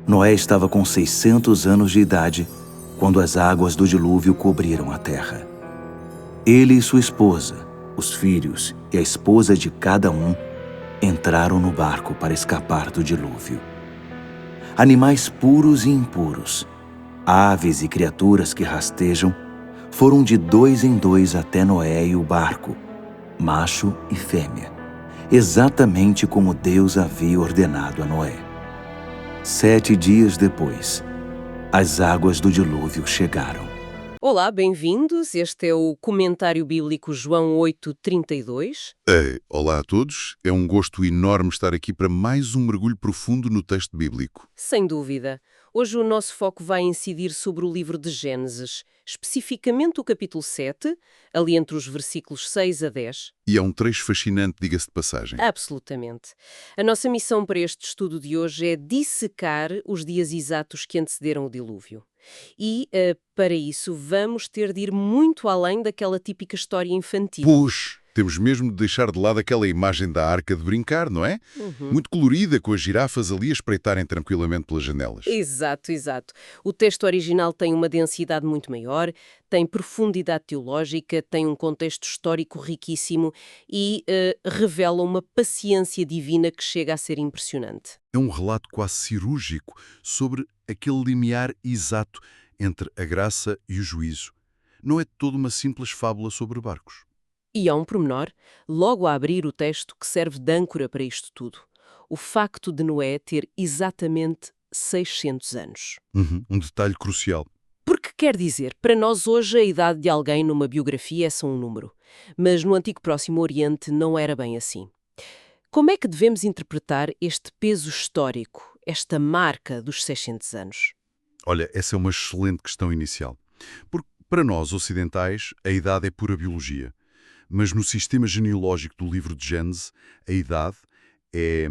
Noé estava com 600 anos de idade quando as águas do dilúvio cobriram a terra. Ele e sua esposa, os filhos e a esposa de cada um entraram no barco para escapar do dilúvio. Animais puros e impuros, aves e criaturas que rastejam, foram de 2 em 2 até Noé e o barco, macho e fêmea, exatamente como Deus havia ordenado a Noé. 7 dias depois, as águas do dilúvio chegaram. Olá, bem-vindos. Este é o Comentário Bíblico João 8:32. Olá a todos, é um gosto enorme estar aqui para mais um mergulho profundo no texto bíblico. Sem dúvida. Hoje o nosso foco vai incidir sobre o livro de Gênesis, especificamente o capítulo 7, ali entre os versículos 6 a 10. E é um trecho fascinante, diga-se de passagem. Absolutamente. A nossa missão para este estudo de hoje é dissecar os dias exatos que antecederam o dilúvio. E, para isso, vamos ter de ir muito além daquela típica história infantil. Pois, temos mesmo de deixar de lado aquela imagem da arca de brincar, não é? Muito colorida, com as girafas ali a espreitarem tranquilamente pelas janelas. Exato, exato. O texto original tem uma densidade muito maior, tem profundidade teológica, tem um contexto histórico riquíssimo e revela uma paciência divina que chega a ser impressionante. É um relato quase cirúrgico sobre aquele limiar exato entre a graça e o juízo. Não é toda uma simples fábula sobre barcos. E há um pormenor, logo a abrir o texto, que serve de âncora para isto tudo. O facto de Noé ter exatamente 600 anos. Um detalhe crucial. Porque quer dizer, para nós hoje a idade de alguém numa biografia é só um número. Mas no antigo Próximo Oriente não era bem assim. Como é que devemos interpretar este peso histórico, esta marca dos 600 anos? Olha, essa é uma excelente questão inicial. Porque para nós, ocidentais, a idade é pura biologia. Mas no sistema genealógico do livro de Gênesis, a idade é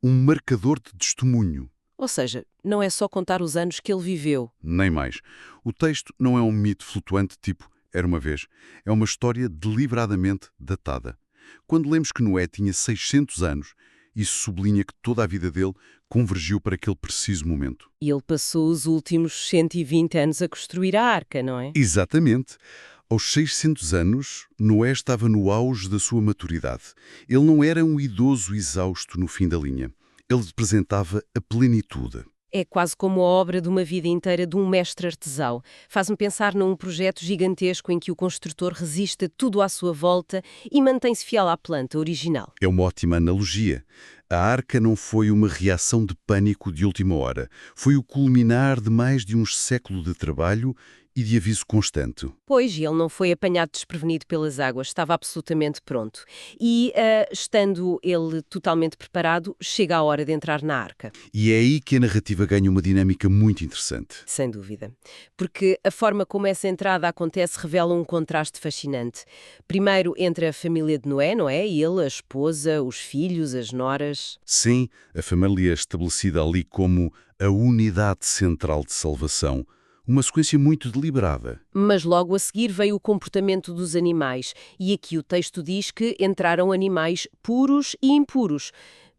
um marcador de testemunho. Ou seja, não é só contar os anos que ele viveu. Nem mais. O texto não é um mito flutuante tipo era uma vez. É uma história deliberadamente datada. Quando lemos que Noé tinha 600 anos, isso sublinha que toda a vida dele convergiu para aquele preciso momento. E ele passou os últimos 120 anos a construir a arca, não é? Exatamente. Aos 600 anos, Noé estava no auge da sua maturidade. Ele não era um idoso exausto no fim da linha. Ele representava a plenitude. É quase como a obra de uma vida inteira de um mestre artesão. Faz-me pensar num projeto gigantesco em que o construtor resiste a tudo à sua volta e mantém-se fiel à planta original. É uma ótima analogia. A arca não foi uma reação de pânico de última hora. Foi o culminar de mais de um século de trabalho e de aviso constante. Pois, ele não foi apanhado desprevenido pelas águas, estava absolutamente pronto. E, estando ele totalmente preparado, chega a hora de entrar na arca. E é aí que a narrativa ganha uma dinâmica muito interessante. Sem dúvida. Porque a forma como essa entrada acontece revela um contraste fascinante. Primeiro entre a família de Noé, não é? Ele, a esposa, os filhos, as noras. Sim, a família estabelecida ali como a unidade central de salvação. Uma sequência muito deliberada. Mas logo a seguir veio o comportamento dos animais. E aqui o texto diz que entraram animais puros e impuros.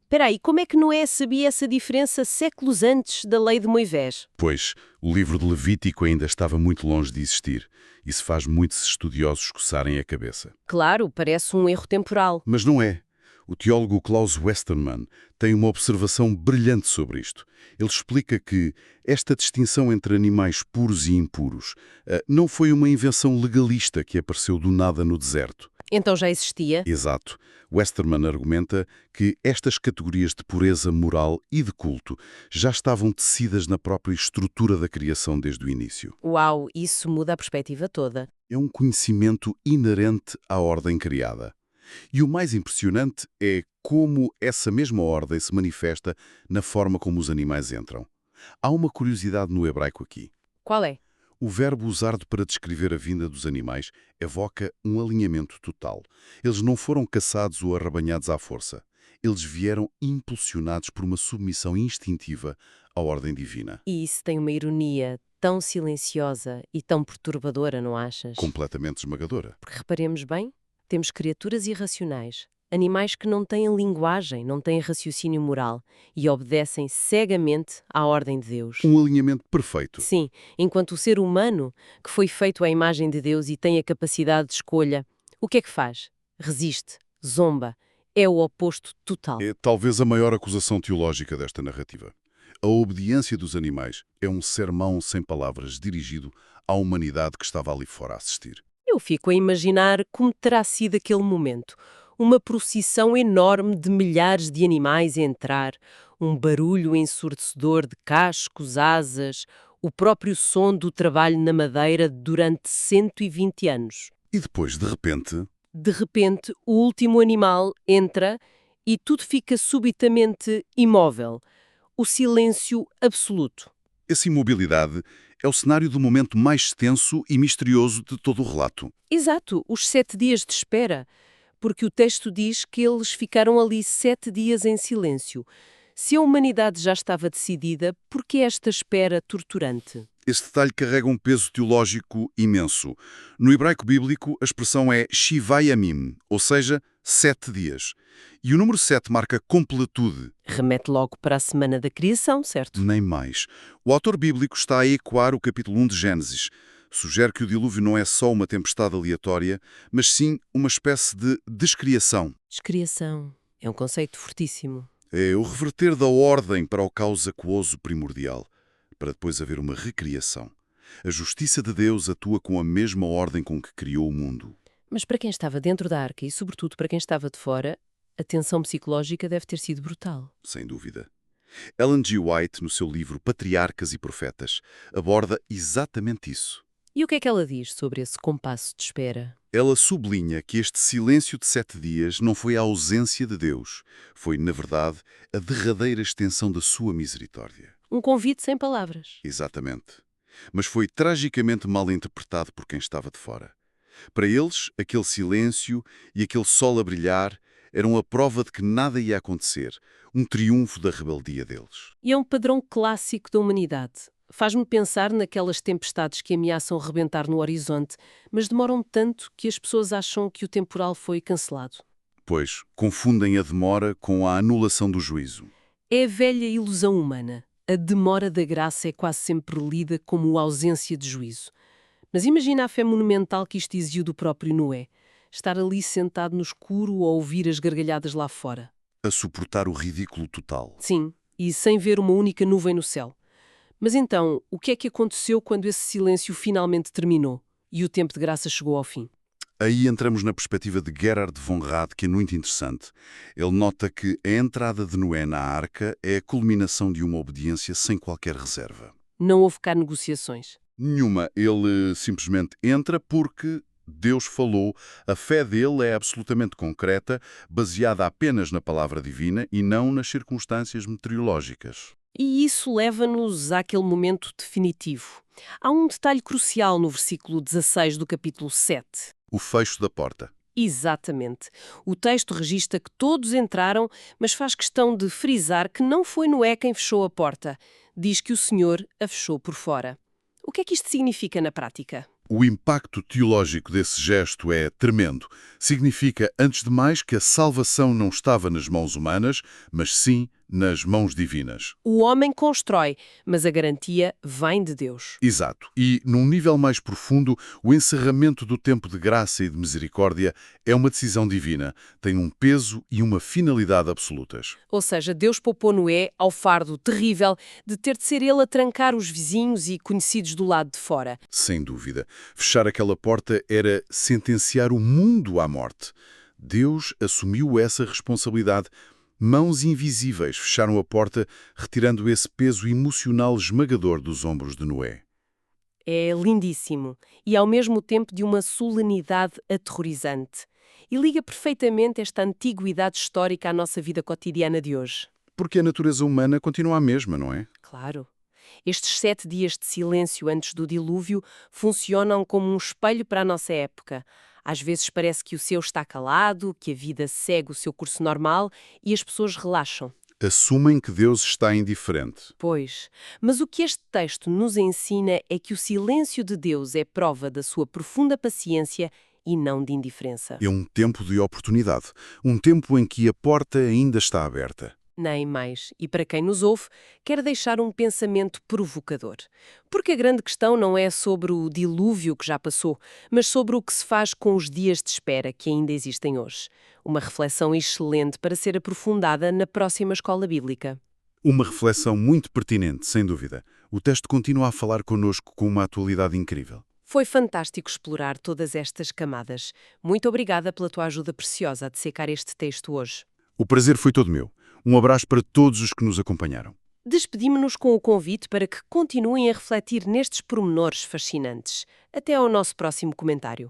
Espera aí, como é que Noé sabia essa diferença séculos antes da lei de Moisés? Pois, o livro de Levítico ainda estava muito longe de existir. Isso faz muitos estudiosos coçarem a cabeça. Claro, parece um erro temporal. Mas não é. O teólogo Klaus Westermann tem uma observação brilhante sobre isto. Ele explica que esta distinção entre animais puros e impuros não foi uma invenção legalista que apareceu do nada no deserto. Então já existia? Exato. Westermann argumenta que estas categorias de pureza moral e de culto já estavam tecidas na própria estrutura da criação desde o início. Uau, isso muda a perspectiva toda. É um conhecimento inerente à ordem criada. E o mais impressionante é como essa mesma ordem se manifesta na forma como os animais entram. Há uma curiosidade no hebraico aqui. Qual é? O verbo usado para descrever a vinda dos animais evoca um alinhamento total. Eles não foram caçados ou arrebanhados à força. Eles vieram impulsionados por uma submissão instintiva à ordem divina. E isso tem uma ironia tão silenciosa e tão perturbadora, não achas? Completamente esmagadora. Porque reparemos bem, temos criaturas irracionais, Animais que não têm linguagem, não têm raciocínio moral e obedecem cegamente à ordem de Deus. Um alinhamento perfeito. Sim, enquanto o ser humano, que foi feito à imagem de Deus e tem a capacidade de escolha, o que é que faz? Resiste, zomba, é o oposto total. É talvez a maior acusação teológica desta narrativa. A obediência dos animais é um sermão sem palavras dirigido à humanidade que estava ali fora a assistir. Eu fico a imaginar como terá sido aquele momento. Uma procissão enorme de milhares de animais a entrar, um barulho ensurdecedor de cascos, asas, o próprio som do trabalho na madeira durante 120 anos. E depois, de repente, De repente, o último animal entra e tudo fica subitamente imóvel. O silêncio absoluto. essa imobilidade é o cenário do momento mais tenso e misterioso de todo o relato. Exato, os 7 dias de espera, porque o texto diz que eles ficaram ali 7 dias em silêncio. Se a humanidade já estava decidida, por que esta espera torturante? Esse detalhe carrega um peso teológico imenso. No hebraico bíblico, a expressão é Shivayamim, ou seja, 7 dias. E o número 7 marca completude, Remete logo para a semana da criação, certo? nem mais. O autor bíblico está a ecoar o capítulo 1 de Gênesis. Sugere que o dilúvio não é só uma tempestade aleatória, mas sim uma espécie de descriação. Descriação. É um conceito fortíssimo. É o reverter da ordem para o caos aquoso primordial, para depois haver uma recriação. A justiça de Deus atua com a mesma ordem com que criou o mundo. Mas para quem estava dentro da arca e, sobretudo, para quem estava de fora, a tensão psicológica deve ter sido brutal. Sem dúvida. Ellen G. White, no seu livro Patriarcas e Profetas, aborda exatamente isso. E o que é que ela diz sobre esse compasso de espera? Ela sublinha que este silêncio de 7 dias não foi a ausência de Deus, foi, na verdade, a derradeira extensão da sua misericórdia. Um convite sem palavras. Exatamente. Mas foi tragicamente mal interpretado por quem estava de fora. Para eles, aquele silêncio e aquele sol a brilhar eram a prova de que nada ia acontecer, um triunfo da rebeldia deles. E é um padrão clássico da humanidade. Faz-me pensar naquelas tempestades que ameaçam rebentar no horizonte, mas demoram tanto que as pessoas acham que o temporal foi cancelado. Pois, confundem a demora com a anulação do juízo. É a velha ilusão humana. A demora da graça é quase sempre lida como a ausência de juízo. Mas imagina a fé monumental que isto exigiu do próprio Noé. Estar ali sentado no escuro a ouvir as gargalhadas lá fora. A suportar o ridículo total. Sim, e sem ver uma única nuvem no céu. Mas então, o que é que aconteceu quando esse silêncio finalmente terminou e o tempo de graça chegou ao fim? Aí entramos na perspectiva de Gerhard von Rad, que é muito interessante. Ele nota que a entrada de Noé na arca é a culminação de uma obediência sem qualquer reserva. Não houve cá negociações. Nenhuma. Ele simplesmente entra porque Deus falou. A fé dele é absolutamente concreta, baseada apenas na palavra divina e não nas circunstâncias meteorológicas. E isso leva-nos àquele momento definitivo. Há um detalhe crucial no versículo 16 do capítulo 7. O fecho da porta. Exatamente. O texto registra que todos entraram, mas faz questão de frisar que não foi Noé quem fechou a porta. Diz que o Senhor a fechou por fora. O que é que isto significa na prática? O impacto teológico desse gesto é tremendo. Significa, antes de mais, que a salvação não estava nas mãos humanas, mas sim nas mãos divinas. O homem constrói, mas a garantia vem de Deus. Exato. E, num nível mais profundo, o encerramento do tempo de graça e de misericórdia é uma decisão divina. Tem um peso e uma finalidade absolutas. Ou seja, Deus poupou Noé ao fardo terrível de ter de ser ele a trancar os vizinhos e conhecidos do lado de fora. Sem dúvida. Fechar aquela porta era sentenciar o mundo à morte. Deus assumiu essa responsabilidade. Mãos invisíveis fecharam a porta, retirando esse peso emocional esmagador dos ombros de Noé. É lindíssimo e ao mesmo tempo de uma solenidade aterrorizante. E liga perfeitamente esta antiguidade histórica à nossa vida cotidiana de hoje. Porque a natureza humana continua a mesma, não é? Claro. Estes 7 dias de silêncio antes do dilúvio funcionam como um espelho para a nossa época. Às vezes parece que o céu está calado, que a vida segue o seu curso normal e as pessoas relaxam. Assumem que Deus está indiferente. Pois, mas o que este texto nos ensina é que o silêncio de Deus é prova da sua profunda paciência e não de indiferença. É um tempo de oportunidade, um tempo em que a porta ainda está aberta. Nem mais. E para quem nos ouve, quero deixar um pensamento provocador. Porque a grande questão não é sobre o dilúvio que já passou, mas sobre o que se faz com os dias de espera que ainda existem hoje. Uma reflexão excelente para ser aprofundada na próxima escola bíblica. Uma reflexão muito pertinente, sem dúvida. O texto continua a falar connosco com uma atualidade incrível. Foi fantástico explorar todas estas camadas. Muito obrigada pela tua ajuda preciosa a dissecar este texto hoje. O prazer foi todo meu. Um abraço para todos os que nos acompanharam. Despedimos-nos com o convite para que continuem a refletir nestes pormenores fascinantes. Até ao nosso próximo comentário.